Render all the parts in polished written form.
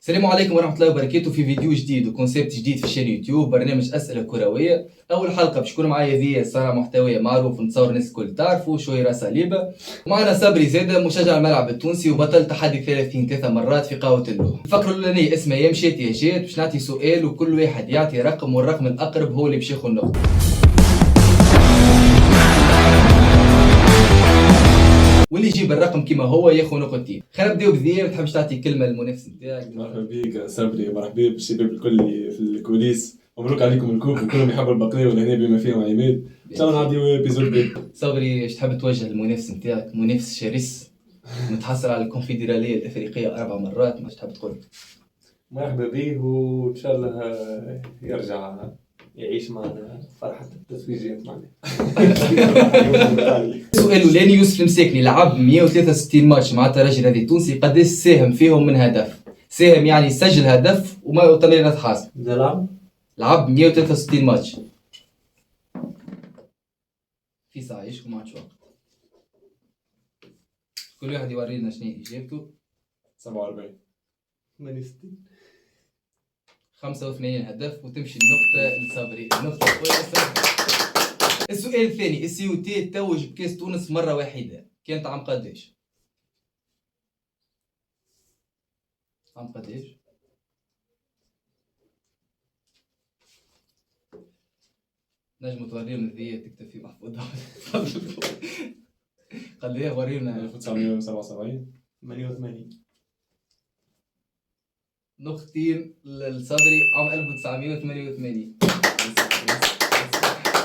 السلام عليكم ورحمة الله وبركاته. في فيديو جديد وكونسيبت جديد في الشان يوتيوب، برنامج أسئلة كروية. أول حلقة باش تكون معايا ذي صانع محتوى معروف نتصور الناس الكل تعرفوا شويرة صليبة، ومعنا صبري زادة مشجع الملعب التونسي وبطل تحدي 30 3 مرات في قهوة اللوح. الفقرة الأولانية اسمها يا مشيت يا جات، باش نعطي سؤال وكل واحد يعطي رقم والرقم الأقرب هو اللي باش ياخذ النقطة. واللي يجيب الرقم كيما هو ياخذ نقطتين. خلينا نبداو بذي، ما تحبش تعطي كلمة للمنافس نتاعك؟ مرحبا بك صبري، مرحبا بالشباب الكل اللي في الكوليس. مبروك عليكم الكوب، كلهم يحبوا البقلاوه ولهنا بما فيهم عماد. ان شاء الله نعديو بيزود بيك. صبري ايش تحب توجه للمنافس نتاعك؟ منافس شرس متحصل على الكونفدرالية الافريقية 4 مرات، ما تحب تقول؟ مرحبا به وان شاء الله يرجع يعيش معنا فرحة التتويجات معنا. السؤال الاولاني، يوسف المساكني لعب 163 ماتش مع الترجي الرياضي التونسي، قداش ساهم فيهم من هدف؟ ساهم يعني سجل هدف وما تمريرات حاسم. لعب 163 ماتش في ساعة يشكو ما عادش وقت. كل واحد يورينا شنو اجابته. 47 85 هدف وتمشي النقطة لصبري. النقطة الأولى. السؤال الثاني، السي او تي توج بكاس تونس مرة واحدة، كانت عام قداش؟ عام قداش؟ نجم توريهم ذي تكتب في محفوظ. خليها ورينا. 1977 88 نقطتين للصبري عام 1988.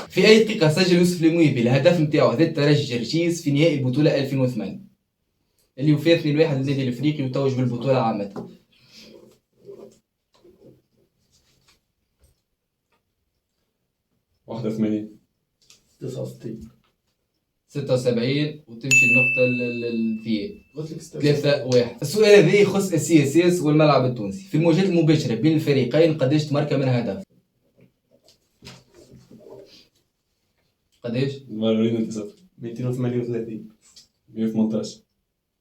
في أي دقيقة سجل يوسف المويبي الهدف نتاعو ضد الترجي جرجيس في نهائي البطولة 2008 اللي وفات 2-1 للنادي الأفريقي وتوج بالبطولة عامة؟ 81 69 76 وتمشي النقطة للفي 3-1. السؤال هذا يخص السي اس اس والملعب التونسي. في المواجهات المباشرة بين الفريقين قداش تمركة من هدف؟ قداش؟ مرورين انت صفر. 238 118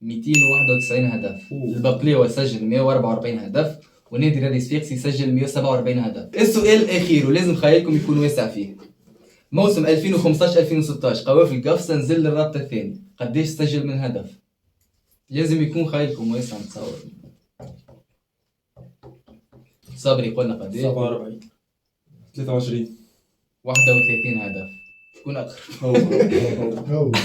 291 هدف. البقلاوة سجل 144 هدف والنادي الرياضي الصفاقسي سجل 147 هدف. السؤال الأخير ولازم خيالكم يكون واسع فيه. موسم 2015-2016 قوافل القفصة نزل للرابطة الثاني، قداش سجل من هدف؟ لازم يكون خيالكم واسع نتصور. صبري قلنا قداش؟ 47 23 31 هدف. شكون أقرب؟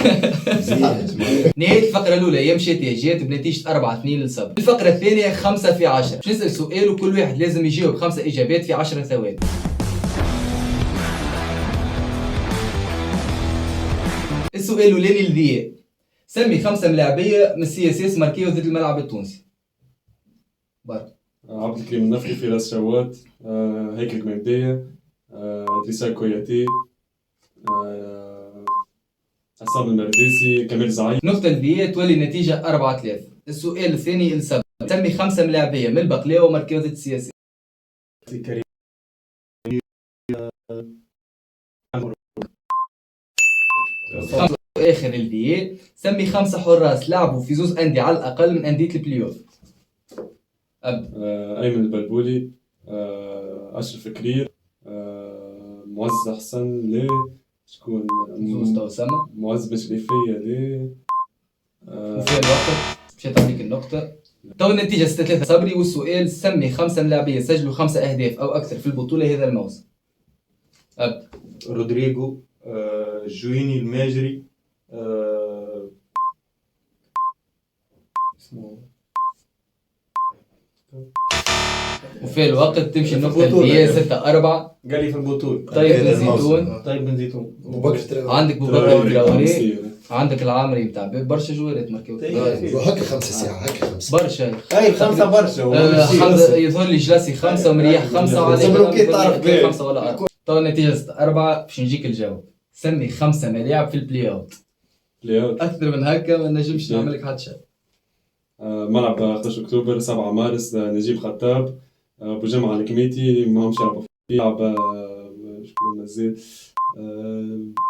نهاية الفقرة الأولى يا مشيت يا جات بنتيجة 4-2 للصبر. الفقرة الثانية 5 في 10، باش نسأل سؤال وكل واحد لازم يجاوب 5 إجابات في 10 ثواني. السؤال الأولاني لذياء، سمي 5 ملاعبية من السي اس اس ماركيو ضد الملعب التونسي. برك. عبد الكريم النفقي، فراس شوات، هيكل قميدية، ادريسا كوياتي، عصام المرديسي، كمال زعيم. نقطة لذياء تولي النتيجة 4-3. السؤال الثاني لسبب، سمي 5 ملاعبية من البقلاوة ماركيو ضد السي اس اس. كريم آخر الفياء، سمي 5 حراس لعبوا في زوز أندية على الأقل من أندية البلايوف. أيمن البلبولي، أشرف كرير، معز حسن لي، شكون؟ زوز توسمة. معز بشريفية لي. وفي الوقت مشيت عليك النقطة. تو النتيجة 6-3 صبري. والسؤال، سمي 5 ملاعبية سجلوا 5 أهداف أو أكثر في البطولة هذا الموسم. رودريغو، جويني الماجري، اسمه وفي الوقت تمشي النقطة الفياء 6-4. قال لي في البطولة. طيب بن زيتون. طيب بن زيتون عندك بوبكر تراوري، عندك العامري بتاع برشا جوارات ماركيو. هكا 5 ساعة هكا 5 برشا. هاي 5 برشا. حمزة يظهر لي جلاسي 5 ومريح 5 وعليك 5 ولا 4. تو النتيجة 6-4. باش نجيك الجواب. سمي 5 ملاعب في البلاي اوت. أكثر من هكا ما نجمش نعمل لك حتى شيء. ملعب 11 أكتوبر، 7 مارس، نجيب خطاب، بوجمعة الكميتي، ماهمش يلعبوا فيه. يلعب شكون مازال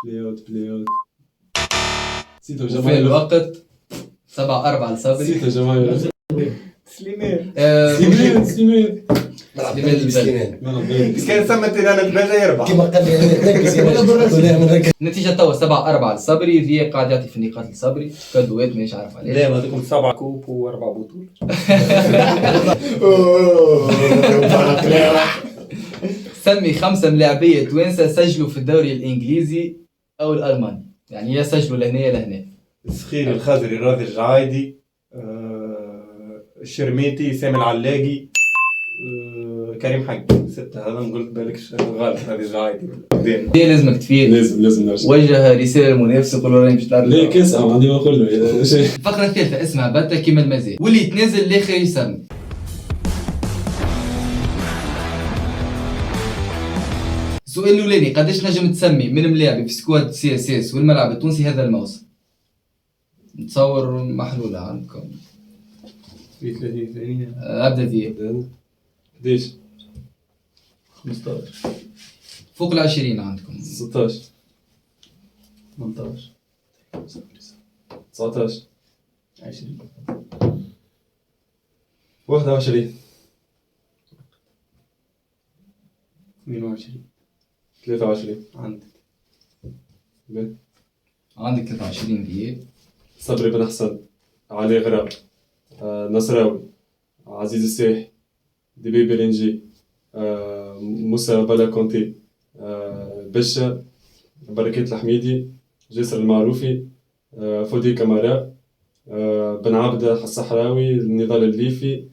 بلاي اوت وفي الوقت 7-4 لصبري. نسيت يا جماعة. سليمان سليمان ملعب سليمان بلدي سليمان. ملعب بلدي. بس كان سمت انا الباجا يربح. كيما قال لي انا نركز يا رجل. النتيجة توا 7-4 لصبري. ذي قاعد يعطي في النقاط لصبري كادوات مانيش عارف عليه. لا هذوكم 7 كوب و4 بطول. سمي 5 ملاعبية توانسة سجلوا في الدوري الإنجليزي أو الألماني، يعني يا سجلوا لهنا يا لهنا. السخيري الخضري راضي الجعايدي الشرميتي سامي العلاقي كريم حق 6. هذا ما قلت بالكش غلط. هذه الجعايدي دي لازمك تفيد. لازم نرجع. وجه رسالة للمنافس يقول له راني باش تلعب. ليه كاس ما عندي ما نقول له شيء. الفقرة الثالثة اسمها باتا كيما المزاد، واللي يتنازل الآخر يسمي. السؤال الأولاني، قداش نجم تسمي من ملاعب في سكواد سي اس اس والملعب التونسي هذا الموسم؟ نتصور محلولة عندكم. في 30 ثانية. أبدأ ذي. قديش؟ 15 فوق 20 عندكم. 16 18 19 20 21 22 23 عندك. عندك 23 ذي. صبري بن حسن، علي غراب، نصراوي، عزيز السيح، دبي برنجي، موسى بلا كونتي، بشا، بركات الحميدي، جاسر المعروفي، فودي كمارا، بن عبده الصحراوي، النضال الليفي،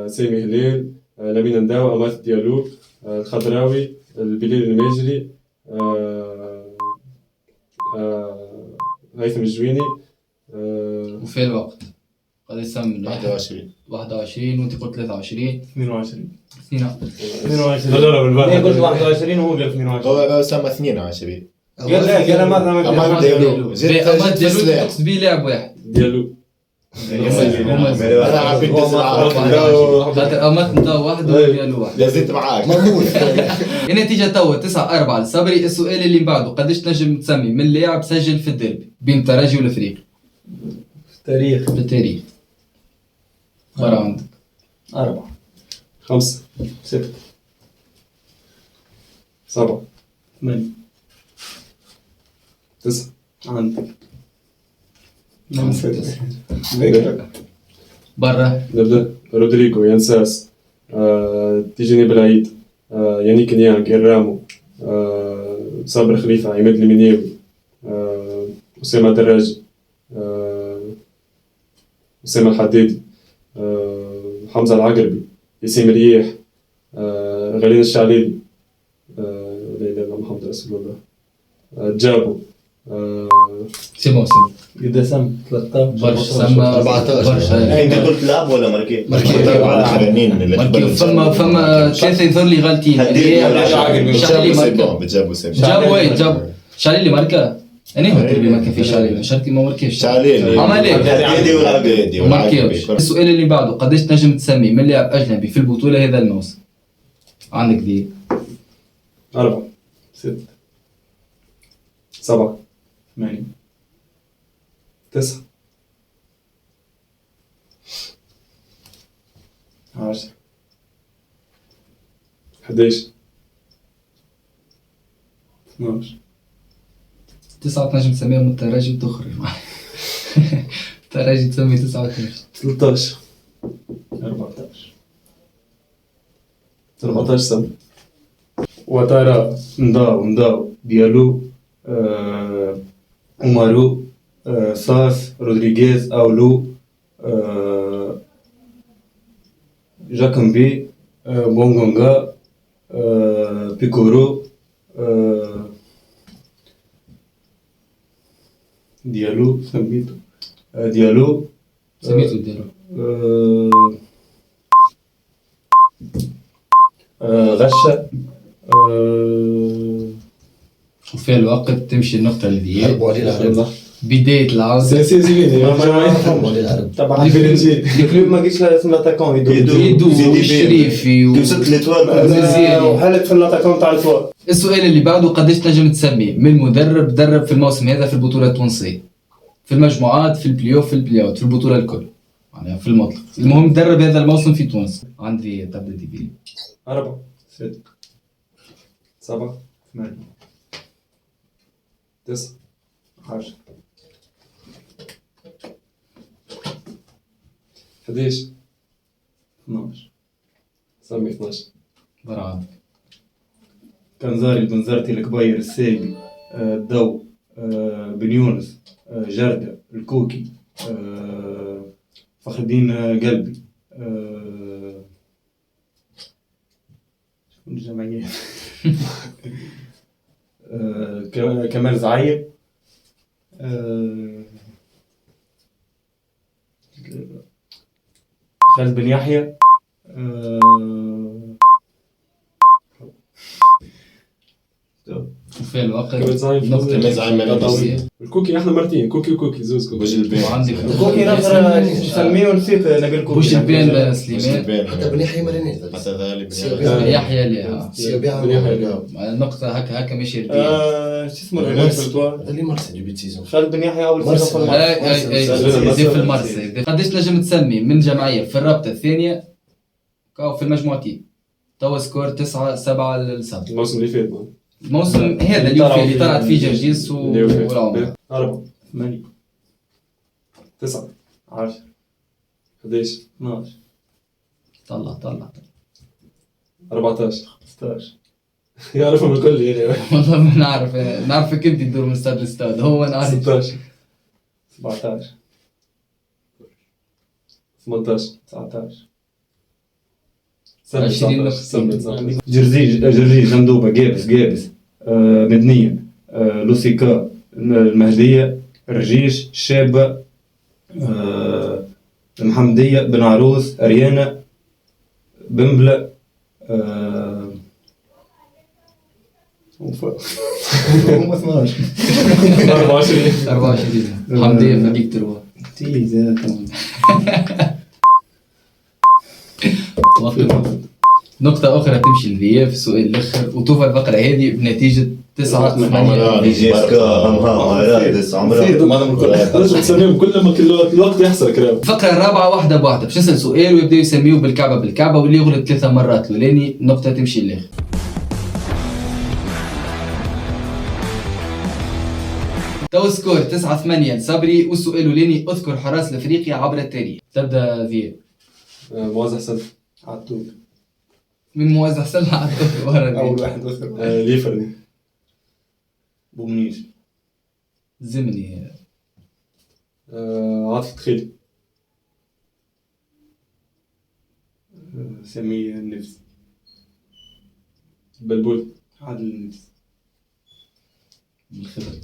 سامي هلال، لمين نداو، أمات ديالو، الخضراوي، البليل الماجري، هيثم الجويني. وفي الوقت قد يسمي 21 وانت قلت 23. 22 22. لا بالبال. قلت 21 وهو قال 22. هو سما 22. قال لا قال مرة ما أمات ديالو. زيد أمات ديالو سلاح. تقصد بيه لاعب واحد. ديالو انا عبيت خاطر أمات نتاع واحد وديالو واحد. لازلت معاك مضمون. النتيجة توا 9-4 لصبري. السؤال اللي من بعده، قداش تنجم تسمي من لاعب سجل في الديربي بين الترجي والفريق تاريخ في التاريخ؟ برا عندك 4 5 6 7 8 9 عندك. برا. نبدأ. رودريغو، ينساس، تيجيني بالعيد، يانيك نيانج، الرامو، صابر خليفة، عماد المنياوي، أسامة دراجي، أسامة الحدادي، حمزة العقربي، ياسين رياح، غالين الشعليلي، لا إله إلا محمد رسول الله، جابو، سيمو إذا سم 13 برشا سما 14. برشا. انت قلت لاعب ولا ماركي؟ ماركي. على الاخرانيين اللي ماركيو. فما ثلاثة يظهر لي غالطين. شعلي ماركا. بتجابوا سيب. جاب واحد جاب شعلي اللي ماركا. أنا هو اللي ماركا في شعلي. شرطي ما ماركاش. شعليل الحدادي والعقربي. ماركيوش. السؤال اللي بعده، قداش تنجم تسمي من لاعب أجنبي في البطولة هذا الموسم؟ عندك ذي 4 6 7 8 9 10 11 12 9 تنجم تسميهم من الترجي وتخرج. الترجي تسمي 19. 13 14 14 سنة. وترى نداو ديالو عمرو ساس رودريغيز أولو جاكمبي بونغونغا بيكورو ديالو سميتو ديالو سميتو ديالو غشة وفي الوقت تمشي النقطة اللي حربوا عليه العرب. بداية العرض. حربوا عليه العرب. طبعا الكلوب ما قلتش لا اسم لاتاكون يدو والشريفي وصلت ليتوال وحالت في اللاتاكون تاع الفوق. السؤال اللي بعده، قداش تنجم تسمي من مدرب درب في الموسم هذا في البطولة التونسية؟ في المجموعات، في البلاي اوف، في البلاي اوت، في البطولة الكل. معناها في المطلق. المهم درب هذا الموسم في تونس. عندي تبدا دي بي 4 6 7 8 9 10 11 12 سمي 12 برا كنزاري البنزرتي الكبير الساقي الضو بن يونس جردة الكوكي فخر الدين قلبي شكون الجمعيات كمال زعيم خالد بن يحيى وفي الوقت كمال زعيم. نقطة كمال زعيم من تطوير. الكوكي احنا مرتين كوكي وكوكي زوز كوكي بوش البين وعندك كوكي نظرة تسميه ونسيت نبيل كوكي بوش البين بوش سليمان البين حتى بني حي مرينيز حتى ذلك يحيى لها سيبيع نقطة هكا ماشي ردية. شو اسمه الريال اللي مرسى جبت سيزون خالد بن يحيى اول مرسى. سيزون في اي زي في المرسى. قديش نجم تسمي من جمعية في الرابطة الثانية كاو في المجموعتين توا سكور 9 7 7. الموسم اللي فات مان. الموسم هذا اللي طلعت فيه جرجيس والعمر 4 8 9 10 11 12 طلع 14 16 يعرفهم الكل يعني. والله ما نعرفك انت تدور من استاد لاستاد. هو نعرف 16 17 18 19 20 نقطة. جرجي جندوبة جابس مدنية لوسيكا المهدية الرجيش الشابة المحمدية بن عروس أريانا بنبلة هم 12 24 24 حمدية فديك تروح. نقطة أخرى تمشي للذياب في السؤال الآخر وتوفى الفقرة هذه بنتيجة 9 8. جيسكا همها رادس عمرها لازم تسميهم كل ما الوقت يحصل كلام. الفقرة الرابعة واحدة بواحدة باش نسأل سؤال ويبدأ يسميوه بالكعبة واللي يغلط 3 مرات لولاني نقطة تمشي للآخر. تو سكور 9 8 صبري. والسؤال الأولاني اذكر حراس لأفريقيا عبر التاريخ. تبدأ ذياب. موازح سد عطوك من موازح سلة أول واحد أذكر ليفرني بومنيش زمني عاطف تخيلي سمية النفس بلبول عادل النفس بالخبر.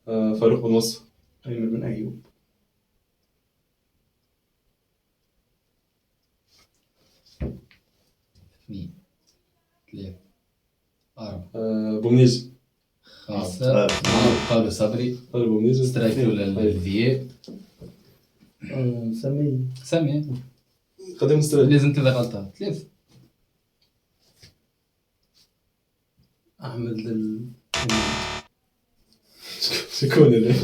فاروق بن وصف أيمن بن أيوب 2 3 4 بومنيز 5 قالوا صبري بومنيز سترايك للذياب. سمي قدم سترايك لازم تبدا غلطة 3. أحمد شكون اللي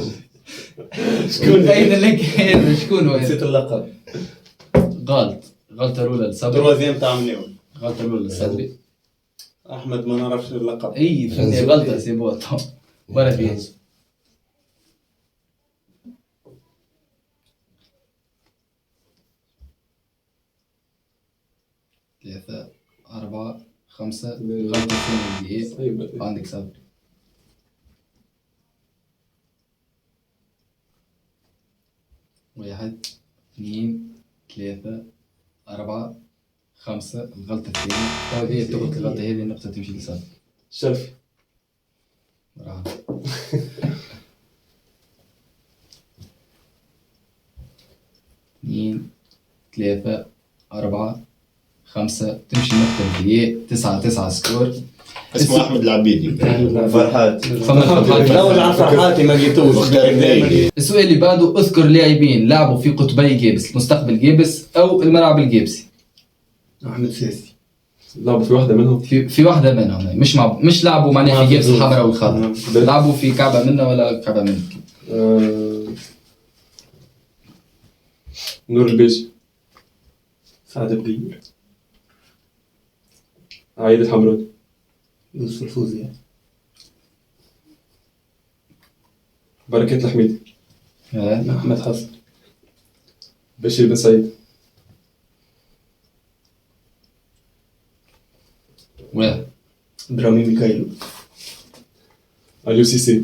أين لك هذا شكون هو؟ نسيت اللقب غلطة الأولى لصبري. تروازيام تاع منيون غلطة الأولى لصبري. أحمد ما نعرفش اللقب اي فهمتني غلطة سيبوها تو ولا فيه. 3 4 5 غلطة ثانية. عندك صبري. 1 2 3 4 5 الغلطة الثانية. هذه تغلط الغلطة هذه النقطة تمشي لصبري. شرفي برافو. 2 3 4 5 تمشي النقطة الذياء. 9 سكور. اسمه احمد العبيدي فرحات الأول على فرحاتي ما لقيتوش السؤال اللي بعده اذكر لاعبين لعبوا في قطبي جابس مستقبل جابس او الملعب الجابسي. أحمد سيسي لعبوا في واحدة منهم في واحدة منهم مش لعبوا معناها في جابس الحمراء والخضراء. لعبوا في كعبة منا ولا كعبة منك. نور البيج. سعد بقير. عايد الحمراني. يوسف الفوزي. بركة الحميدي. أحمد حسن. بشير بن سعيد. واحد درامي ميكايلو. اليو سي سي.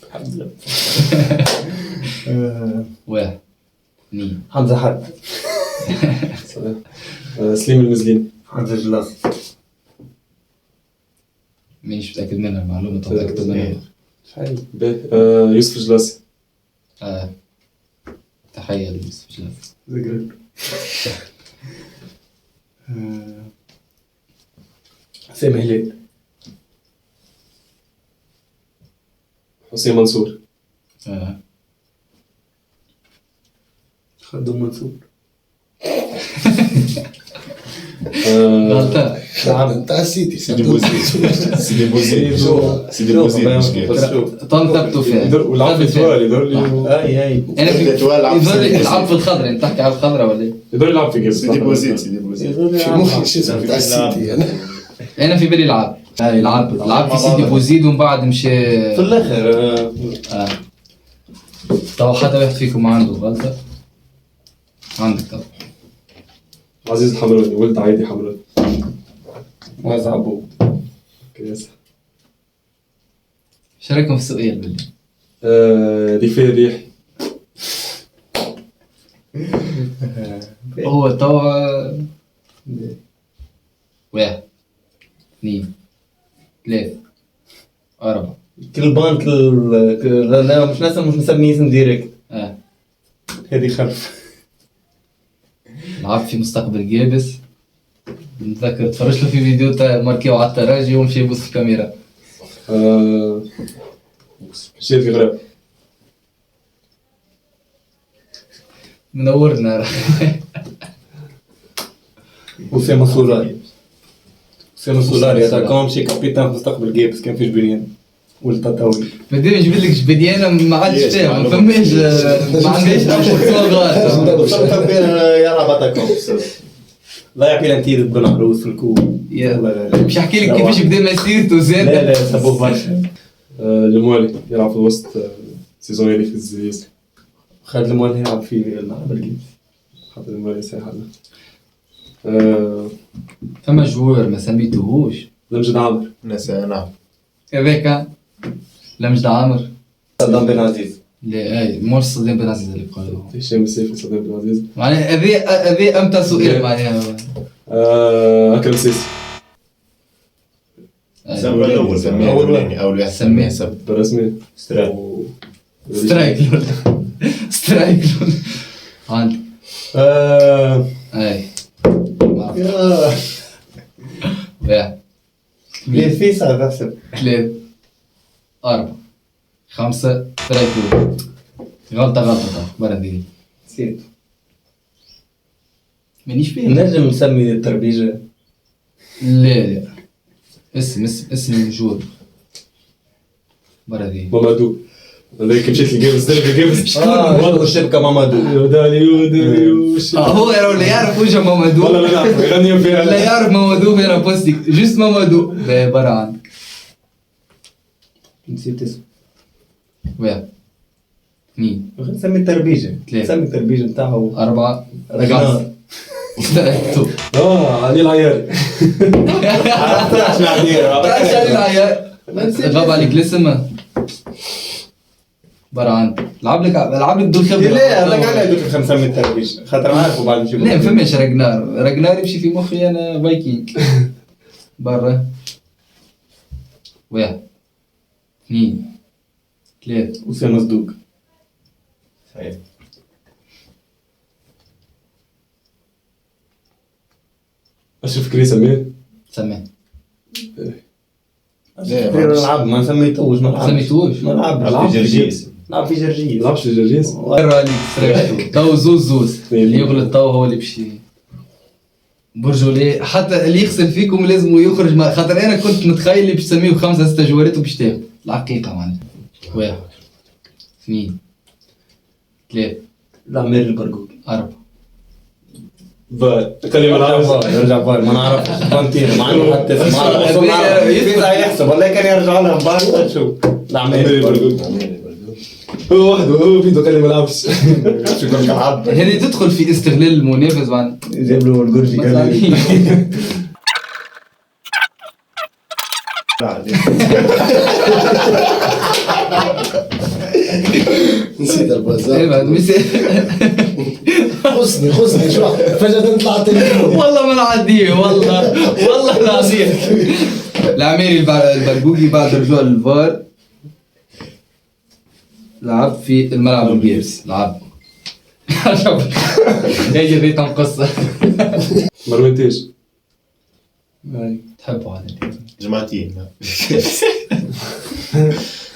الحمد لله. واحد اثنين حمزة حد. صحيح. سليم المزلين. حمزة جلاس. مانيش متأكد منها المعلومة متأكد منها. شحال؟ يوسف جلاسي. تحية ليوسف جلال. زقرب. سامي هلال. حسين منصور. خدم منصور. غلطة. نعم. تاع السيتي سيدي بوزيد. سيدي بوزيد. سيدي بوزيد مش كيف. طنطبتوا فيها. ولعب في توال يدور لي. اي انا في يدور يدور يلعب في الخضراء. انت تحكي على الخضراء ولا ايه؟ يدور يلعب في جيبس. سيدي بوزيد. سيدي بوزيد. في مخي شو اسمه تاع السيتي انا في بالي لعب في سيدي بوزيد ومن بعد مشى في الاخر. طبعا حتى واحد فيكم عنده غلطة. عندك طبعا. عزيز الحمراني. ولد عايدي حمراني. معز عبو. كويس. ايش رايكم في السؤال بالله؟ ريفي الريح. هو توا واحد اثنين ثلاثة أربعة. كل بانك لا مش نسميه اسم ديريكت. هذه خلف. لعب في مستقبل جابس. نتذكر تفرجت له في فيديو تاع ماركيو على التراجي ومشي يبص في الكاميرا. مشيت في غراب. منورنا. أسامة سولاري. أسامة سولاري هذا كان شي كابيتان في مستقبل جيبس كان في جبينيان. ولد تطاوي. بدي نجيب لك جبديانة ما عادش فاهم ما فماش ما عنديش صغار. يلعب اتاكون. لا يعطي لانتيد بن عروس في الكوب. مش احكي لك كيفاش بدا مسيرته زاد. لا سبوه برشا. الموالي يلعب في الوسط. سيزون هذه في الزيز. خالد الموالي يلعب في الملعب الجيبس. خاطر الموالي ساحة. فما جوار ما سميتوهوش. لمجد عامر. نعم. هذاك لمجد عامر. صدام بن عزيز. لا اي مش صدام بن عزيز اللي قالوا. هشام السيفي. صدام بن عزيز. معناها هذا امتى سؤال معناها. أكرم سيسي. سمى الأول. سميه الأولاني. أول واحد سميه. سب. برسمي. سترايك لون. عندك. اي واحد ليه في صعب احسب. ثلاثة أربعة خمسة سترايك لون. غلطة برا دي. نسيت. مانيش فاهم. نجم نسمي التربيجة. لا اسم جور برا دي. مامادو. هذاك مشيت الجيمز. الشبكة مامادو. هو اللي يعرف وجه مامادو. والله لا نعرف. يغني فيها. لا يعرف مامادو فين بوستيك جست مامادو. لا برا عندك. نسيت اسمه. واحد اثنين نسمي التربيجة. نسمي التربيجة نتاعو. أربعة رجنار. سترايك علي العياري. عرفتها شنو عدير. غاب عليك الاسم. برا عندك. لعب لك دول خبرة. لا هذاك علاه قلت لك نسمي التربيجة خاطر عارفه بعد نجيبه. لا ما فماش راجنار يمشي في مخي انا فايكينج. برا واحد اثنين ثلاثة أسامة صدوق. صحيح. أشرف كري سميه. سماه. نلعب ما سميتوش ما لعبش. سميتوش؟ ما لعبش. لعب في جرجيس. لعب في جرجيس. لعبش في جرجيس. برا عليك سترايك. تو زوز اللي يغلط تو هو اللي بشي برجولي. حتى اللي يغسل فيكم لازم يخرج خاطر انا كنت متخيل اللي باش تسميه 5 6 جوارات وباش تاخذ الحقيقة معناها. واحد اثنين 3 العمال البرقوقي 4 فار كلمة نعرف يرجع فار ما نعرفش فانتينا ما عنده حتى اسم ما نعرف كيف يحسب والله كان يرجع لها فار شو العمال البرقوقي هو وحده هو فيديو كلمة نعرفش شو كان كعب هذه تدخل في استغلال المنافس بعد جاب له الجورجي كان نسيت ايه البازار بعد خصني شو فجأة طلعت التليفون والله ما نعديه والله العظيم العميري البرقوقي بعد رجوع الفار لعب في الملعب الجيرس لعب هي ذي تنقص مرمتيش تحبوا هذا جماعتين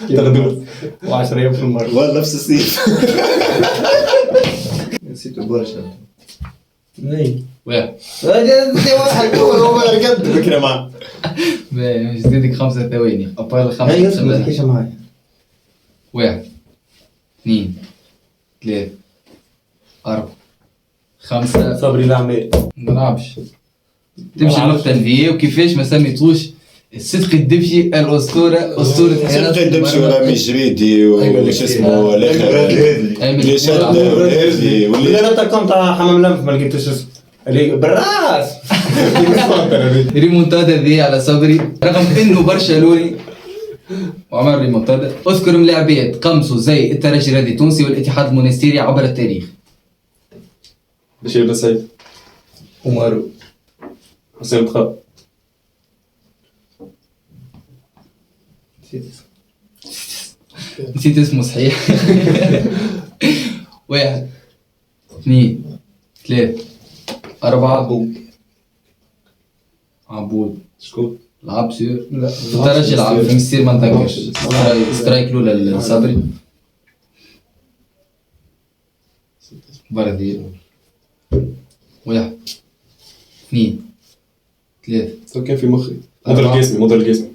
تغدو و10 ايام في المره والله نفس السيف نسيت برشا اي واحد فكرة معك مش زيدك 5 ثواني أبطال هاي 5 ما تحكيش معايا 1 2 3 4 5 صبري العمال ما نلعبش تمشي النقطة الفي وكيفاش ما سميتوش الصدق الدبشي الأسطورة أسطورة حياة صدق دمشي ولا مجريدي وش اسمه الاخر اللي شد هذي ولا واللي انا تاع تاع حمام لمف ما لقيتوش اسمه اللي بالراس ريمونتادا ذي على صبري رغم انه برشلوني وعمل ريمونتادا. اذكر ملاعبيات قمصوا زي الترجي الرياضي التونسي والاتحاد المونستيري عبر التاريخ. بشير بن سعيد ومارو حسين بخار نسيت اسمه صحيح. 1 2 3 4 عبود شكون؟ لعب سير لا الترجي لعب في مستير ما نتذكرش سترايك لولا الصبري بردي 1 2 3 سو كان في مخي مضر القاسمي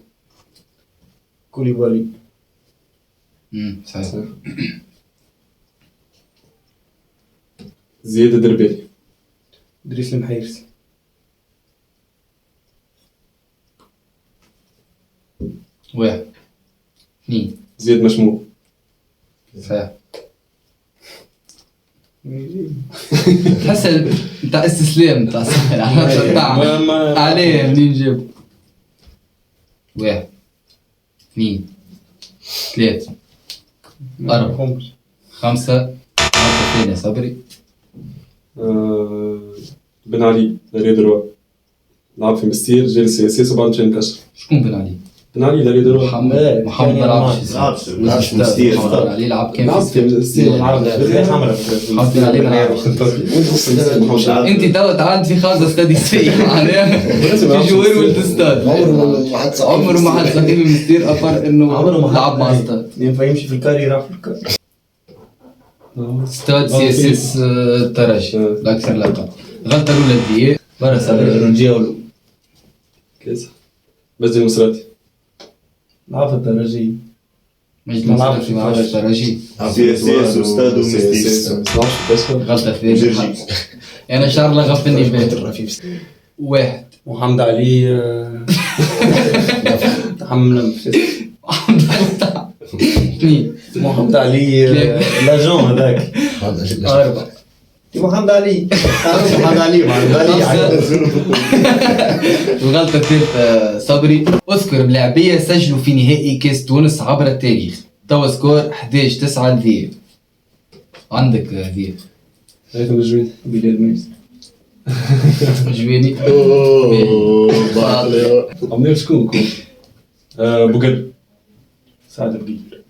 كوليبالي صحيح. زياد الدربالي دريس المحيرسي 1 2 زياد مشموع صحيح. تحس نتاع استسلام نتاع عليه منين جاب 1 2 3 4 5 ثانية صبري بن علي لاري دروا لعب في مستير جيل سياسي 27 كشف شكون بن علي؟ بن علي لاري دروا محمد ما لعبش لعبش مستير محمد علي لعب كان لعب في مستير محمد علي ما لعبش. انت تو تعال في خمسة استادي سيء معناها في جوار ولد استاد عمره ما حد صديق مستير افر انه لعب مع استاد ينفع يمشي في الكاري يلعب في الكاري استاد سي اس اس الترجي الاكثر لقب. غلطة الاولى دي برا صبري رجيولو كيس بس المسراتي لعب في الترجي مجد مصرف ما عرفش الترجي سي اس اس استاذ ومستير غلطة ثانية انا شعر غفلني به 1 محمد علي حمام 2 محمد علي لاجون هذاك 4 محمد علي محمد علي الغلطة الثالثة صبري. اذكر ملاعبية سجلوا في نهائي كاس تونس عبر التاريخ. توا سكور 11-9 لذيب. عندك ذيب هيثم الجويني بلال ميس جويني عمني شكون بوقر سعد القير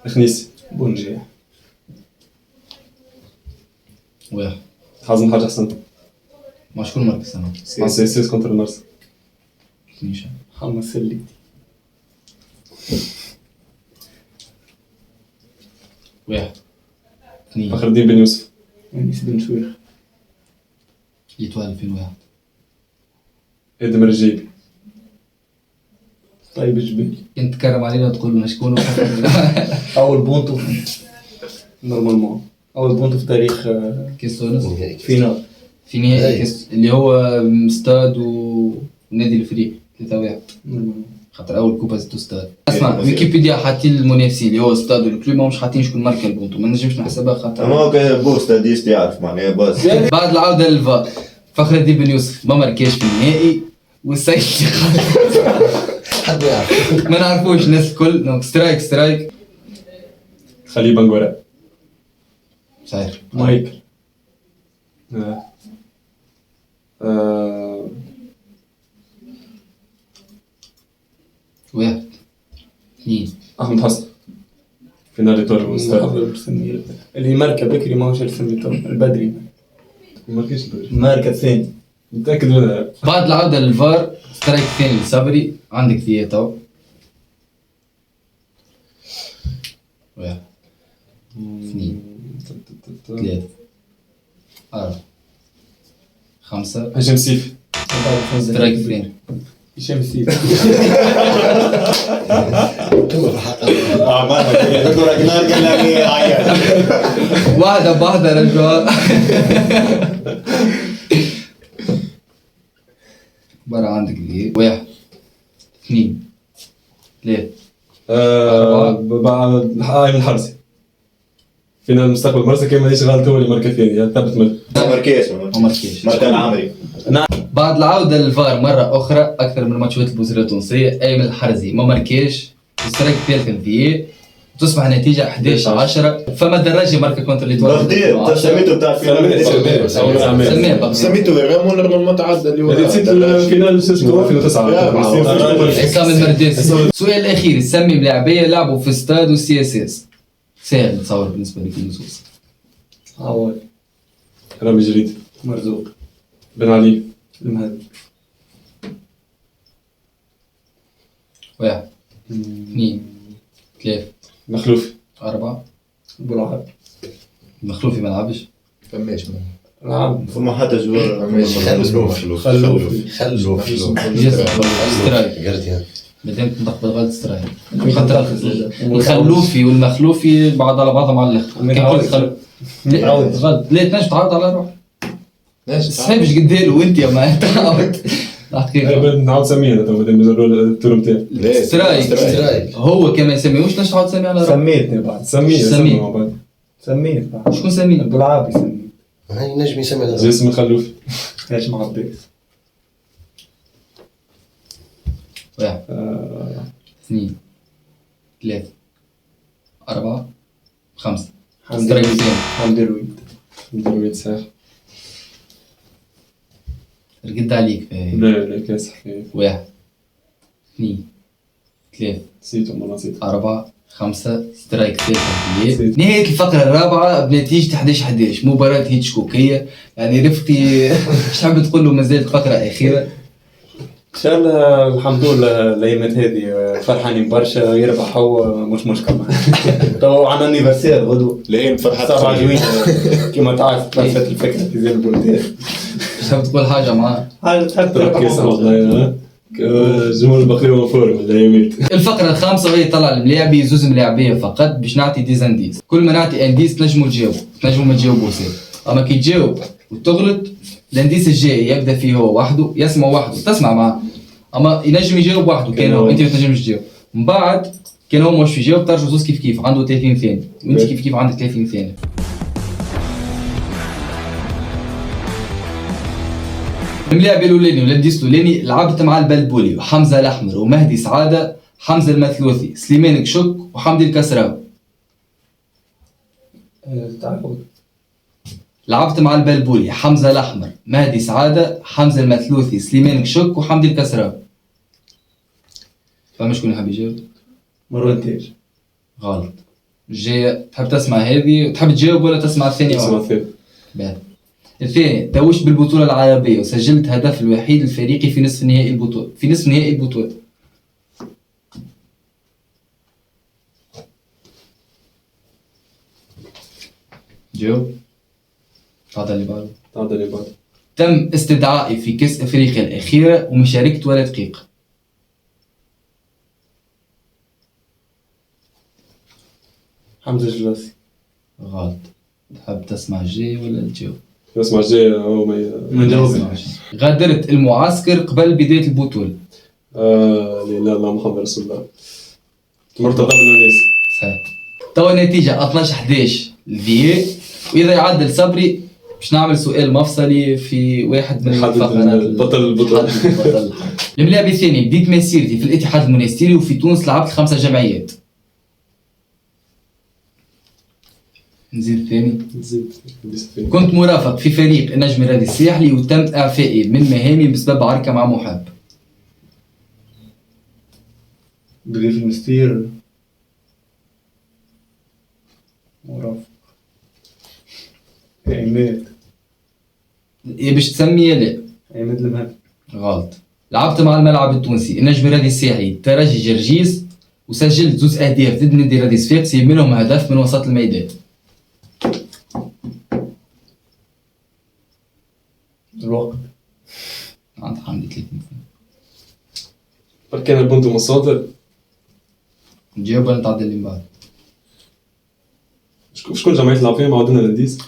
خنيسي بونجيح واحد حازم حاج حسن ما شكون مركز سنة سي اس كونتر المرسى نيشان محمد سلي 1 2 فخر الدين بن يوسف انيس بن شويخ إيطوال 2001 ادم الرجيبي طيب جبال. انت تكرم علينا وتقول لنا شكون اول بونتو نورمالمون اول بونتو في تاريخ كاس تونس فينال في نهائي كاس اللي هو ستاد ونادي الفريق 3-1 نورمالمون. خاطر اول كوبا زدتو ستاد. اسمع ويكيبيديا حاطين المنافسين اللي هو ستاد والكلوب ماهمش حاطين شكون ماركا البونتو ما نجمش نحسبها خاطر اما هو كان بوست هاديس يعرف معناها باص. بعد العوده للفار فخر الدين بن يوسف ما ماركاش في النهائي والسيد حد يعرف. ما نعرفوش الناس الكل دونك سترايك خليه بنغورا. صحيح مايكل. واحد اثنين احمد حسن فينال تور نحضر بسميه اللي ماركا بكري ماهوش السميتو البدري ما كاينش الدوري ماركا الثاني. متاكد منها. بعد العوده للفار سترايك ثاني لصبري عندك ثيا تو واحد اثنين ثلاثة أربعة خمسة هشام سيف. سترايك ثاني هشام السيف. مالك يقول لك نار قال لك عيال. واحدة بواحدة رجعوا برا عندك اللي واحد اثنين ثلاثة ايمن الحرسي فينال المستقبل مرسى كان مانيش غلط هو اللي ماركا ثاني ثبت من ماركيش وماركيش. ماركان العمري. بعد العودة للفار مرة أخرى أكثر من ماتشات البوزيرة التونسية أيمن الحرزي ما ماركاش سترايك ثالث الفيي تصبح النتيجة 11-10 فما دراجي ماركا كونتر ليتوال بغداد سميته بتاع سميه سميته رامون نورمالمون تعدى اللي هو نسيت الفينال شو اسمه 2009 عصام المرداسي. السؤال الأخير سمي ملاعبية لعبوا في استاد والسي اس اس سهل نتصور بالنسبة لك النصوص. عواد. رامي جريد. مرزوق. بن علي. المهدي. واحد اثنين ثلاثة مخلوفي. أربعة بولعاب. مخلوفي ما لعبش فماش نعم. فما حتى جوار خلوف سترايك مادام تنطق بالغلط سترايك خاطر الخلوفي والمخلوفي بعض على بعضهم على الاخر لا غلط لا تنجم تعاود على روحك صحيح باش قدالو وانت يا ما تعاود الحقيقة نعاود سمينا تو مادام التور نتاعو سترايك هو كما يسميهوش نجم تعاود تسميه على روحك. سميتني بعد. سميت بعد. شكون سميه؟ بولعاب يسمي. هاي نجم يسمي على جاسم الخلوفي. ايش مع عباس. واحد اثنين ثلاثة أربعة خمسة سترايك ثاني حمدي الويد. مدرويد صح. رقد عليك لا كاسح. واحد اثنين ثلاثة نسيته ما نسيت. أربعة خمسة سترايك ثالثة. نهاية الفقرة الرابعة بنتيجة 11-11 مباراة هيتشكوكية يعني رفقي مش حاب تقول له مازالت فقرة أخيرة. ان شاء الله الحمد لله الايامات هذه فرحانين برشا يربح هو مش مشكل. تو عندنا انيفرسير غدوه لين فرحة 7 جويلية كما تعرف تلفت الفكرة في زين البلدان. مش حاب تقول حاجة معاه حاجة تحب تركز والله جمهور البقرة وفورم الايامات. الفقرة الخامسة وهي طلع الملاعبي زوز ملاعبية فقط باش نعطي ديزانديس كل ما نعطي انديس تنجموا تجاوبوا تنجموا ما تجاوبوش اما كي تجاوب وتغلط الانديس الجاي يبدا فيه هو وحده يسمع وحده تسمع معاه اما ينجم يجاوب وحده كان هو انت ما تنجمش تجاوب من بعد كان هو مش يجاوب ترجعوا زوز كيف عنده 30 ثانية وانت كيف عندك 30 ثانية. الملاعب الاولاني والانديس الاولاني لعبت مع البلبولي وحمزه الاحمر ومهدي سعاده حمزه المثلوثي سليمان كشك وحمدي الكسراوي. تعود. لعبت مع البلبولي حمزه الاحمر مهدي سعاده حمزه المثلوثي سليمان كشك وحمدي الكسراوي. فما شكون يحب يجاوب؟ مرونتاج. غلط. الجاية تحب تسمع هذه وتحب تجاوب ولا تسمع الثانية؟ اسمع الثاني. بعد. الثاني توجت بالبطولة العربية وسجلت هدف الوحيد الفريقي في نصف نهائي البطولة جاوب. تعطى اللي بعده. تم استدعائي في كأس أفريقيا الأخيرة ومشاركت ولا دقيقة. حمزة الجلاسي. غلط. تحب تسمع الجاي ولا تجاوب؟ اسمع الجاي هو ما ما نجاوبش. غادرت المعسكر قبل بداية البطولة. لا لا لا محمد رسول الله. مرتضى بن انيس. صحيح. توا النتيجة 12-11 لفيي، وإذا يعدل صبري باش نعمل سؤال مفصلي في واحد من حدد الفقرات البطل البطل. الملاعب الثاني بديت مسيرتي في الاتحاد المونستيري، وفي تونس لعبت 5 جمعيات. نزيد الثاني. زيد. كنت مرافق في فريق النجم الرياضي الساحلي، وتم إعفائي من مهامي بسبب عركة مع محب. بدي في المستير. مرافق. عماد. إيه باش تسمي يا لا؟ عماد المهدي. غلط. لعبت مع الملعب التونسي النجم الرياضي الساحلي ترجي جرجيس، وسجلت 2 أهداف ضد نادي رادي صفاقسي، منهم هدف من وسط الميدان. الوقت. عند حمدي 30 سنة. كان البنت مصادر. نجاوب ولا نتعدل اللي من بعد؟ شكون جمعية تلعب فيها مع عدنا الانديس؟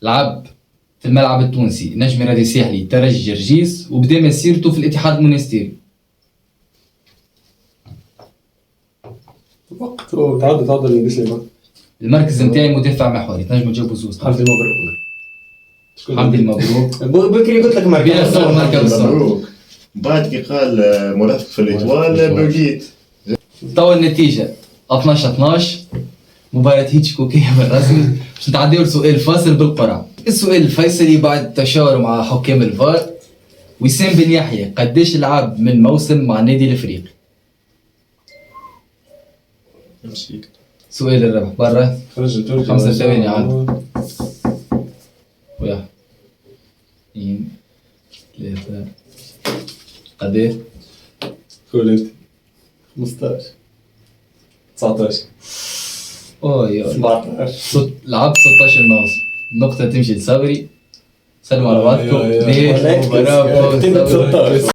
لعب في الملعب التونسي نجم الرياضي الساحلي ترجي جرجيس، وبدا مسيرته في الاتحاد المونستيري. وقت تعدل الانديس اللي بعد. المركز نتاعي مدافع محوري، تنجم تجاوبوا زوز. حمدي مبروك. حمدي المبروك. بكري قلت لك بينا صور مركز الصور. مبروك. بعد كي قال مرافق في الإطوال بقيت. توا النتيجة 12-12، مباراة هيتشكوكية بالرسمي. باش نتعداو لسؤال فاصل بالقرعة. السؤال الفيصلي بعد التشاور مع حكام الفار. وسام بن يحيى قداش لعب من موسم مع النادي الافريقي؟ سؤال الربح برا. خرج تركيا. 5 ثواني عاد. 1 2 3 قداش؟ قول انت. 15. 19. اوه 17. لعبت 16 موسم. نقطة تمشي لصبري. سلموا على بعضكم. والله مباراة فوز كتبت صبري. 16.